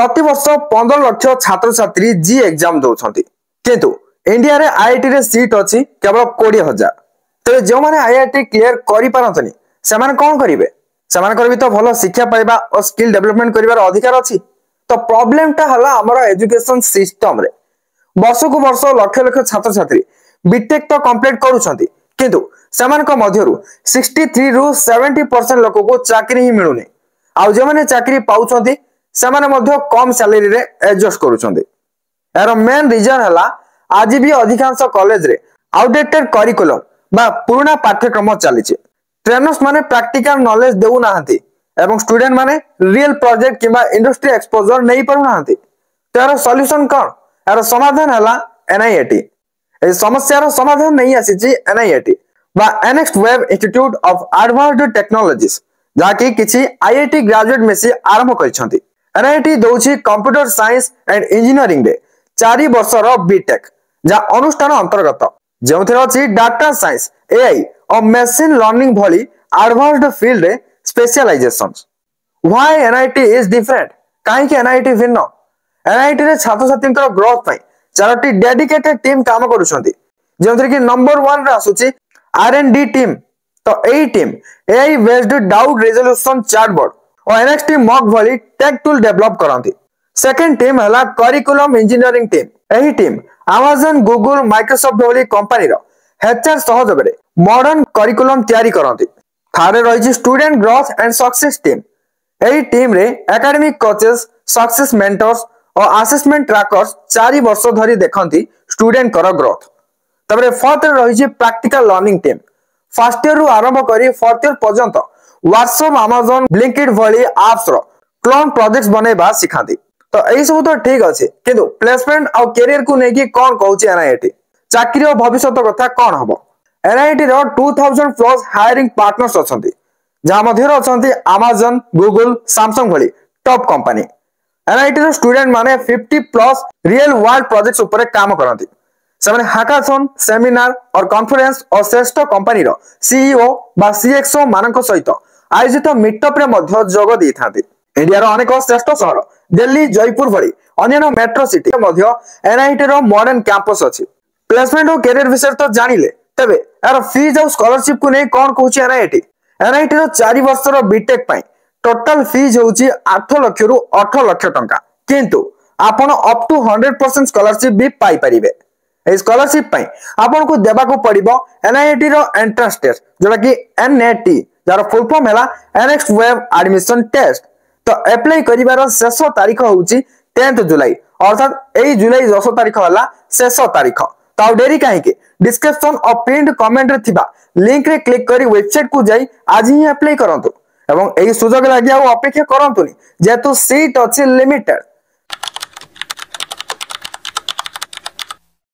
प्रति वर्ष 15 लाख छात्र छात्री जी एग्जाम दौरान किंतु इंडिया रे आईआईटी रे सीट अच्छी केवल 20,000। तेज जो मैंने आईआईटी क्लियर करें से कौन करेंगे से भी तो भल शिक्षा पाइबा और स्किल डेवलपमेंट कर अधिकार अच्छी। तो प्रोब्लेम टा हला हमर एजुकेशन सिस्टम रे वर्ष को वर्ष लक्ष लक्ष छात्र छात्री बीटेक तो कंप्लीट करूछंती किंतु सेमानक मध्यरु 63 रु 70% लोक को चाकरी ही मिलुनी। आउ जे माने चाकरी पाउछंती सेमाने मध्य कम सैलरी रे एडजस्ट करूछंती। यार मेन रीजन हला आज भी अधिकांश कॉलेज रे आउटडेटेड करिकुलम बा पुराना पाठ्यक्रम चलीचे। ट्रेनर्स माने प्रैक्टिकल नॉलेज देउ नाहंती एवं स्टूडेंट माने रियल प्रोजेक्ट किबा इंडस्ट्री एक्सपोजर नहीं पाउ नाहंती। तो यार सॉल्यूशन कोन? यार समाधान हला एनआईटी। ए समस्यार समाधान नहीं आसीची एनआईटी बा next web institute of advanced technologies जाकी किछि आईआईटी ग्रेजुएट मेसी आरंभ करिसंती। एनआईटी दोछि कंप्यूटर साइंस एंड इंजीनियरिंग रे 4 वर्षर बीटेक जा अनुष्ठान अंतर्गत जेउथिर अछि डाटा साइंस एआई और मशीन लर्निंग भली एडवांस्ड फील्ड रे specialisations. Why NIT is different? काहे कि एनआईटी भिन्न? एनआईटी रे छात्र छात्रींकर ग्रोथ पई चारोटी डेडिकेटेड टीम काम करूछंती जेउथिर कि नंबर 1 रे आसुछि आरएनडी टीम। तो एई team AI based doubt resolution chatbot और एनएक्सटी मॉक भली टेक टूल डेवलप करंती। सेकंड टीम हला करिकुलम इंजीनियरिंग टीम। एही टीम Amazon Google Microsoft भली कंपनी रो एचआर सहयोग रे मॉडर्न करिकुलम तैयारी करंती। थर्ड रहिछि student growth and success team. एही टीम रे एकेडमिक कोचेस सक्सेस मेंटर्स और असेसमेंट ट्रैकर्स 4 वर्ष धरी देखंती स्टूडेंट कर ग्रोथ। तबरे फोर्थ रहिछि practical learning team. First year रु आरंभ करी फोर्थ ईयर पर्यंत व्हाट्सएप Amazon Blinkit भली एप्स रो क्लोन प्रोजेक्ट्स बनेबा सिखांती। तो एही सब तो ठीक अछि किंतु प्लेसमेंट और करियर को नेकी कोन कहूची एनआईटी? चाकरी और भविष्य कथा कोन हबो? एनआईटी रो 2000 प्लस हायरिंग पार्टनर्स अछंती जा मध्यर अछंती Amazon Google Samsung भली टॉप कंपनी। एनआईटी रो स्टूडेंट माने 50 प्लस रियल वर्ल्ड प्रोजेक्ट्स ऊपर काम करंती। सेमाने हैकाथन सेमिनार और कॉन्फ्रेंस और श्रेष्ठ कंपनी रो सीईओ बा सीएक्सओ मानक सहित आयोजित मीटअप रे मध्य जोग दै थांती। इंडिया रो अनेक श्रेष्ठ शहर दिल्ली जयपुर भली अन्य मेट्रो सिटी मध्य एनआईटी रो मॉडर्न कैंपस अछि। प्लेसमेंट और करियर विषय तो जानिले तबे यार फीस और स्कॉलरशिप को नै कोन कहूची एनआईटी? एनआईटी रो 4 वर्ष रो बीटेक पई टोटल फीस होउची 8 लाख रु 8 लाख टंका किंतु आपण अप टू 100% स्कॉलरशिप भी पाई परिबे। ए स्कॉलरशिप पई आपण को देबा को पड़िबो एनआईटी रो एंट्रेंस टेस्ट जोला कि एनएटी जार फुल फॉर्म हैला नेक्स्ट वेब एडमिशन टेस्ट। तो अप्लाई करिवार शेष तारीख होउची 10 जुलाई अर्थात एई जुलाई 10 तारीख हला शेष तारीख। तो डेरी काहे के डिस्क्रिप्शन और पिन्ड कमेंट रे थिबा लिंक रे क्लिक करी वेबसाइट को जाई आज ही अप्लाई करंतु एवं एई सुजोग लागि आ अपेक्षा करंतुनी जेतु सीट अछि लिमिटेड।